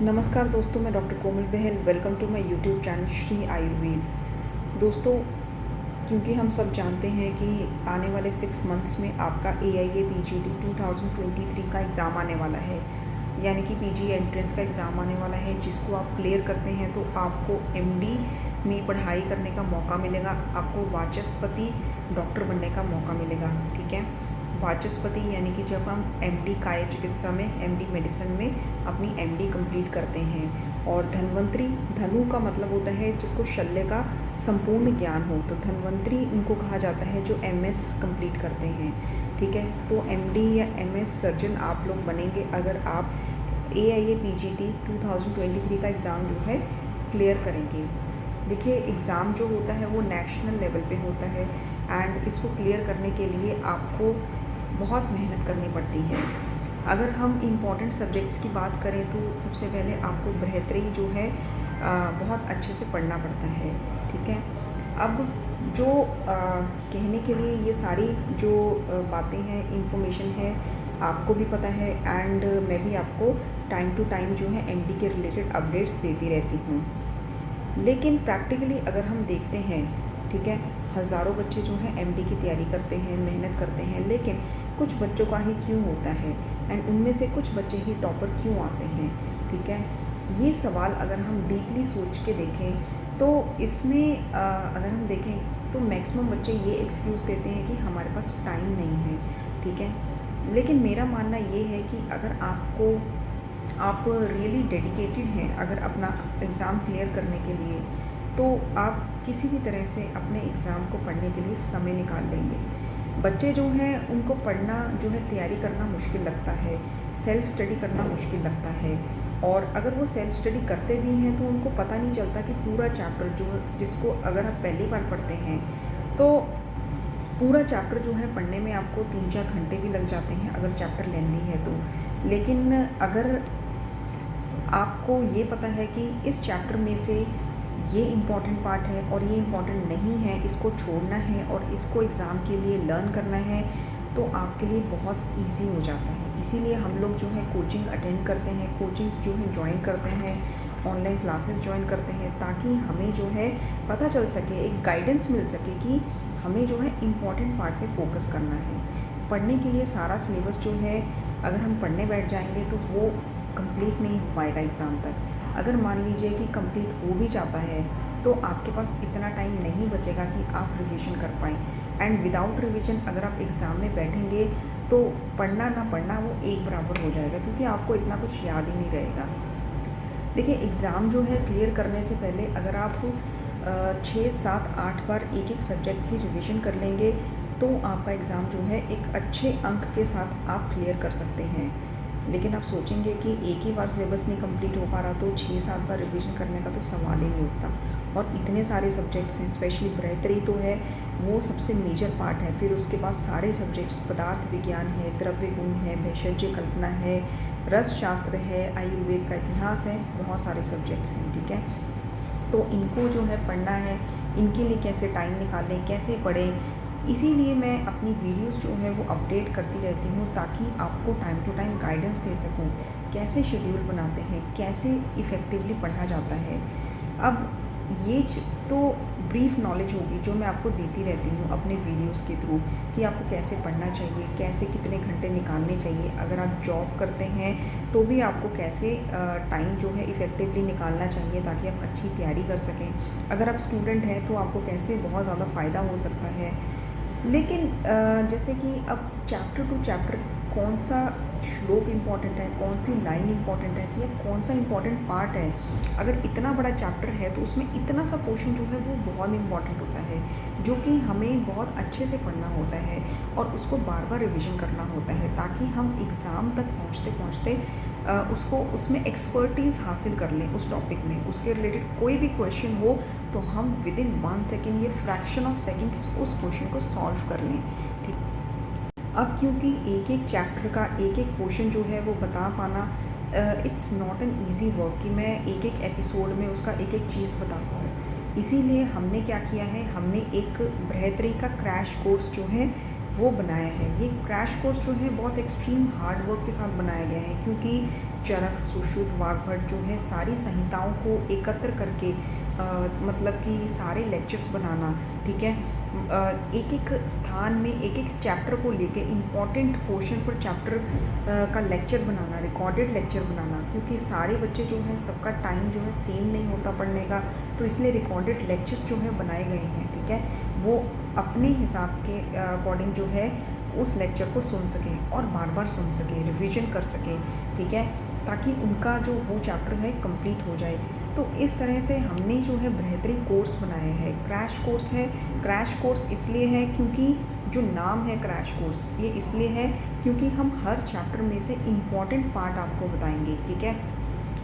नमस्कार दोस्तों, मैं doctor Komal Bahl. Welcome to my YouTube channel Shri Ayurveda. दोस्तों, क्योंकि हम सब जानते हैं कि आने वाले 6 मंथ्स में आपका AIA PGD 2023 का एग्ज़ाम आने वाला है, यानी कि PG एंट्रेंस का एग्ज़ाम आने वाला है, जिसको आप क्लियर करते हैं तो आपको MD में पढ़ाई करने का मौका मिलेगा, आपको वाचस्पति डॉक्टर बनने का मौका मिलेगा। ठीक है, वाचस्पति यानी कि जब हम MD काय चिकित्सा में, MD मेडिसिन में अपनी MD कंप्लीट करते हैं। और धन्वंतरी, धनु का मतलब होता है जिसको शल्य का संपूर्ण ज्ञान हो, तो धन्वंतरी उनको कहा जाता है जो MS कंप्लीट करते हैं। ठीक है, तो MD या MS सर्जन आप लोग बनेंगे अगर आप AIA PGT 2023 का एग्ज़ाम जो है क्लियर करेंगे। देखिए, एग्ज़ाम जो होता है वो नेशनल लेवल पे होता है एंड इसको क्लियर करने के लिए आपको बहुत मेहनत करनी पड़ती है। अगर हम इम्पॉर्टेंट सब्जेक्ट्स की बात करें तो सबसे पहले आपको बृहत्तरी जो है बहुत अच्छे से पढ़ना पड़ता है। ठीक है, अब जो कहने के लिए ये सारी जो बातें हैं, इंफॉर्मेशन है, आपको भी पता है एंड मैं भी आपको टाइम टू टाइम जो है MD के रिलेटेड अपडेट्स देती रहती हूँ। लेकिन प्रैक्टिकली अगर हम देखते हैं, ठीक है, हज़ारों बच्चे जो हैं MD की तैयारी करते हैं, मेहनत करते हैं, लेकिन कुछ बच्चों का ही क्यों होता है एंड उनमें से कुछ बच्चे ही टॉपर क्यों आते हैं। ठीक है, ये सवाल अगर हम डीपली सोच के देखें तो इसमें अगर हम देखें तो मैक्सिमम बच्चे ये एक्सक्यूज़ देते हैं कि हमारे पास टाइम नहीं है। ठीक है, लेकिन मेरा मानना ये है कि अगर आप रियली डेडिकेटेड हैं अगर अपना एग्ज़ाम क्लियर करने के लिए, तो आप किसी भी तरह से अपने एग्ज़ाम को पढ़ने के लिए समय निकाल लेंगे। बच्चे जो हैं उनको पढ़ना जो है, तैयारी करना मुश्किल लगता है, सेल्फ़ स्टडी करना मुश्किल लगता है, और अगर वो सेल्फ़ स्टडी करते भी हैं तो उनको पता नहीं चलता कि पूरा चैप्टर जो, जिसको अगर आप पहली बार पढ़ते हैं तो पूरा चैप्टर जो है पढ़ने में आपको 3-4 घंटे भी लग जाते हैं अगर चैप्टर लेंदी है तो। लेकिन अगर आपको ये पता है कि इस चैप्टर में से ये इम्पॉर्टेंट पार्ट है और ये इम्पॉर्टेंट नहीं है, इसको छोड़ना है और इसको एग्ज़ाम के लिए लर्न करना है, तो आपके लिए बहुत इजी हो जाता है। इसीलिए हम लोग जो है कोचिंग अटेंड करते हैं, कोचिंग्स जो है ज्वाइन करते हैं, ऑनलाइन क्लासेस ज्वाइन करते हैं, ताकि हमें जो है पता चल सके, एक गाइडेंस मिल सके कि हमें जो है इम्पॉर्टेंट पार्ट पे फोकस करना है। पढ़ने के लिए सारा सिलेबस जो है अगर हम पढ़ने बैठ जाएंगे तो वो कंप्लीट नहीं हो पाएगा एग्ज़ाम तक। अगर मान लीजिए कि कंप्लीट हो भी जाता है तो आपके पास इतना टाइम नहीं बचेगा कि आप रिवीजन कर पाएँ, एंड विदाउट रिवीजन अगर आप एग्ज़ाम में बैठेंगे तो पढ़ना ना पढ़ना वो एक बराबर हो जाएगा, क्योंकि आपको इतना कुछ याद ही नहीं रहेगा। देखिए, एग्ज़ाम जो है क्लियर करने से पहले अगर आप 6, 7, 8 बार एक-एक सब्जेक्ट की रिवीजन कर लेंगे तो आपका एग्ज़ाम जो है एक अच्छे अंक के साथ आप क्लियर कर सकते हैं। लेकिन आप सोचेंगे कि एक ही बार सिलेबस नहीं कंप्लीट हो पा रहा तो 6-7 बार रिवीजन करने का तो सवाल ही नहीं उठता। और इतने सारे सब्जेक्ट्स हैं, स्पेशली बृहत्तरी तो है, वो सबसे मेजर पार्ट है। फिर उसके बाद सारे सब्जेक्ट्स, पदार्थ विज्ञान है, द्रव्य गुण है, भेषज कल्पना है, रस शास्त्र है, आयुर्वेद का इतिहास है, बहुत सारे सब्जेक्ट्स हैं। ठीक है, तो इनको जो है पढ़ना है, इनके लिए कैसे टाइम निकालें, कैसे पढ़ें, इसीलिए मैं अपनी वीडियोस जो है वो अपडेट करती रहती हूँ, ताकि आपको टाइम टू टाइम गाइडेंस दे सकूँ, कैसे शेड्यूल बनाते हैं, कैसे इफ़ेक्टिवली पढ़ा जाता है। अब ये तो ब्रीफ नॉलेज होगी जो मैं आपको देती रहती हूँ अपने वीडियोस के थ्रू, कि आपको कैसे पढ़ना चाहिए, कैसे कितने घंटे निकालने चाहिए। अगर आप जॉब करते हैं तो भी आपको कैसे टाइम जो है इफ़ेक्टिवली निकालना चाहिए ताकि आप अच्छी तैयारी कर सकें। अगर आप स्टूडेंट हैं तो आपको कैसे बहुत ज़्यादा फ़ायदा हो सकता है। लेकिन जैसे कि अब चैप्टर टू चैप्टर कौन सा श्लोक इम्पॉर्टेंट है, कौन सी लाइन इम्पॉर्टेंट है, या कौन सा इम्पॉर्टेंट पार्ट है, अगर इतना बड़ा चैप्टर है तो उसमें इतना सा पोर्शन जो है वो बहुत इम्पॉर्टेंट होता है, जो कि हमें बहुत अच्छे से पढ़ना होता है और उसको बार बार रिवीजन करना होता है, ताकि हम एग्ज़ाम तक पहुँचते पहुँचते उसको उसमें एक्सपर्टीज़ हासिल कर लें उस टॉपिक में। उसके रिलेटेड कोई भी क्वेश्चन हो तो हम विदिन 1 सेकेंड या फ्रैक्शन ऑफ सेकेंड्स उस क्वेश्चन को सॉल्व कर लें। ठीक, अब क्योंकि एक एक चैप्टर का एक एक पोर्शन जो है वो बता पाना, it's not an easy work कि मैं एक एक एपिसोड में उसका एक एक चीज़ बता पाऊँ। इसीलिए हमने क्या किया है, हमने एक बृहत्तरी का क्रैश कोर्स जो है वो बनाया है। ये क्रैश कोर्स जो है बहुत एक्सट्रीम हार्ड वर्क के साथ बनाया गया है, क्योंकि चरक, सुश्रुत, वाग्भट जो है सारी संहिताओं को एकत्र करके मतलब कि सारे लेक्चर्स बनाना, ठीक है। एक-एक स्थान में एक-एक चैप्टर को लेके इम्पॉर्टेंट पोर्शन पर चैप्टर का लेक्चर बनाना, रिकॉर्डेड लेक्चर बनाना, क्योंकि सारे बच्चे जो हैं सबका टाइम जो है सेम नहीं होता पढ़ने का, तो इसलिए रिकॉर्डेड लेक्चर्स जो है बनाए गए हैं, ठीक है। वो अपने हिसाब के अकॉर्डिंग जो है उस लेक्चर को सुन सकें और बार-बार सुन सकें, रिवीजन कर सकें, ठीक है, ताकि उनका जो वो चैप्टर है कंप्लीट हो जाए। तो इस तरह से हमने जो है बेहतरीन कोर्स बनाया है। क्रैश कोर्स है। क्रैश कोर्स इसलिए है क्योंकि जो नाम है क्रैश कोर्स, ये इसलिए है क्योंकि हम हर चैप्टर में से इम्पॉर्टेंट पार्ट आपको बताएंगे, ठीक है,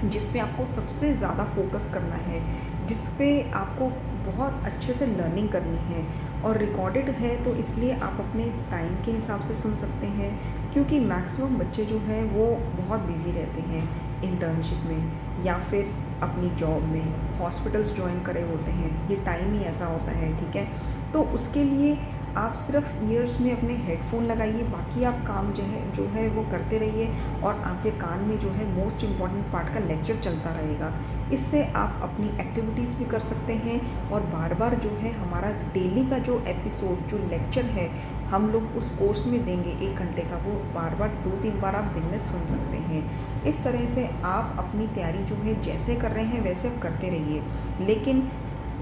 जिस पे आपको सबसे ज़्यादा फोकस करना है, जिस पे आपको बहुत अच्छे से लर्निंग करनी है। और रिकॉर्डेड है तो इसलिए आप अपने टाइम के हिसाब से सुन सकते हैं, क्योंकि मैक्सिमम बच्चे जो हैं वो बहुत बिज़ी रहते हैं इंटर्नशिप में या फिर अपनी जॉब में, हॉस्पिटल्स ज्वाइन करे होते हैं, ये टाइम ही ऐसा होता है, ठीक है। तो उसके लिए आप सिर्फ ईयर्स में अपने हेडफोन लगाइए, बाकी आप काम जो है वो करते रहिए और आपके कान में जो है मोस्ट इम्पॉर्टेंट पार्ट का लेक्चर चलता रहेगा। इससे आप अपनी एक्टिविटीज़ भी कर सकते हैं और बार बार जो है हमारा डेली का जो एपिसोड जो लेक्चर है हम लोग उस कोर्स में देंगे 1 घंटे का, वो बार बार 2-3 बार आप दिन में सुन सकते हैं। इस तरह से आप अपनी तैयारी जो है जैसे कर रहे हैं वैसे आप करते रहिए, लेकिन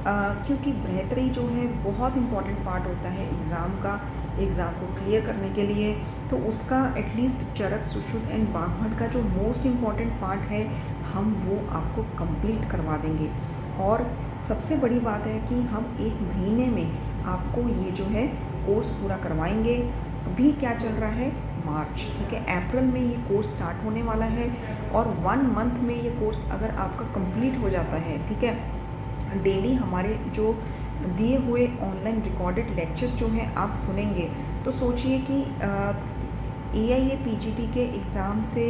क्योंकि बेहतरी जो है बहुत इम्पॉर्टेंट पार्ट होता है एग्ज़ाम को क्लियर करने के लिए, तो उसका एटलीस्ट चरक, सुश्रुत एंड वाग्भट का जो मोस्ट इम्पॉर्टेंट पार्ट है हम वो आपको कंप्लीट करवा देंगे। और सबसे बड़ी बात है कि हम 1 महीने में आपको ये जो है कोर्स पूरा करवाएंगे। अभी क्या चल रहा है, मार्च, ठीक है, अप्रैल में ये कोर्स स्टार्ट होने वाला है और 1 मंथ में ये कोर्स अगर आपका कंप्लीट हो जाता है, ठीक है, डेली हमारे जो दिए हुए ऑनलाइन रिकॉर्डेड लेक्चर्स जो हैं आप सुनेंगे, तो सोचिए कि AIA PGT के एग्ज़ाम से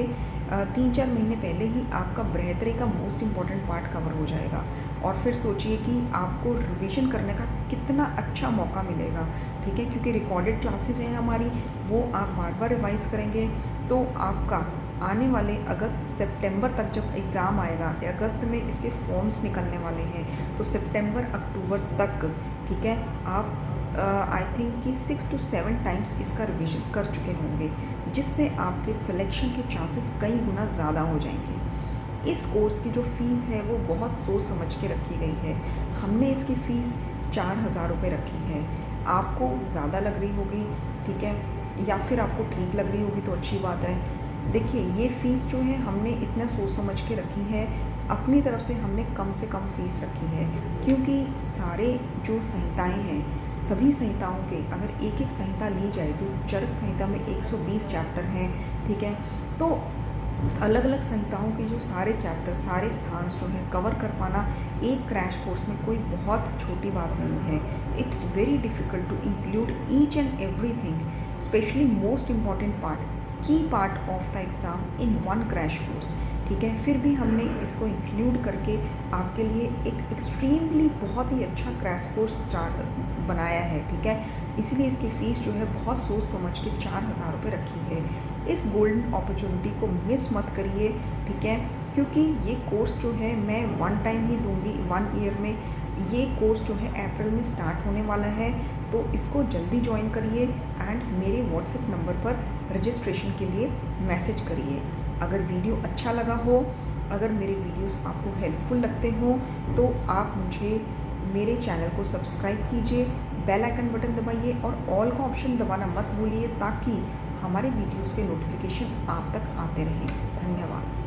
3-4 महीने पहले ही आपका बेहतरी का मोस्ट इम्पॉर्टेंट पार्ट कवर हो जाएगा। और फिर सोचिए कि आपको रिवीजन करने का कितना अच्छा मौका मिलेगा, ठीक है, क्योंकि रिकॉर्डेड क्लासेस हैं हमारी, वो आप बार बार रिवाइज़ करेंगे तो आपका आने वाले अगस्त सितंबर तक जब एग्ज़ाम आएगा, अगस्त में इसके फॉर्म्स निकलने वाले हैं, तो सितंबर अक्टूबर तक, ठीक है, आप आई थिंक कि 6 to 7 टाइम्स इसका रिवीजन कर चुके होंगे, जिससे आपके सिलेक्शन के चांसेस कई गुना ज़्यादा हो जाएंगे। इस कोर्स की जो फ़ीस है वो बहुत सोच समझ के रखी गई है। हमने इसकी फ़ीस 4000 रुपये रखी है। आपको ज़्यादा लग रही होगी, ठीक है, या फिर आपको ठीक लग रही होगी तो अच्छी बात है। देखिए, ये फ़ीस जो है हमने इतना सोच समझ के रखी है, अपनी तरफ से हमने कम से कम फ़ीस रखी है, क्योंकि सारे जो संहिताएं हैं, सभी संहिताओं के अगर एक-एक संहिता ली जाए तो चरक संहिता में 120 चैप्टर हैं, ठीक है, तो अलग अलग संहिताओं के जो सारे चैप्टर, सारे स्थान जो हैं कवर कर पाना एक क्रैश कोर्स में कोई बहुत छोटी बात नहीं है। It's very difficult to include each and everything, specially most important part, key part of the exam in 1 crash course, ठीक है। फिर भी हमने इसको इंक्लूड करके आपके लिए एक एक्सट्रीमली बहुत ही अच्छा क्रैश कोर्स बनाया है, ठीक है। इसीलिए इसकी फ़ीस जो है बहुत सोच समझ के 4000 रुपये रखी है। इस गोल्डन अपॉर्चुनिटी को मिस मत करिए, ठीक है, क्योंकि ये कोर्स जो है मैं 1 टाइम ही दूंगी 1 ईयर में। ये कोर्स जो है अप्रैल में स्टार्ट होने वाला है, तो इसको जल्दी ज्वाइन करिए एंड मेरे व्हाट्सएप नंबर पर रजिस्ट्रेशन के लिए मैसेज करिए। अगर वीडियो अच्छा लगा हो, अगर मेरे वीडियोस आपको हेल्पफुल लगते हो, तो आप मुझे मेरे चैनल को सब्सक्राइब कीजिए, बेल आइकन बटन दबाइए और ऑल का ऑप्शन दबाना मत भूलिए, ताकि हमारे वीडियोस के नोटिफिकेशन आप तक आते रहें। धन्यवाद।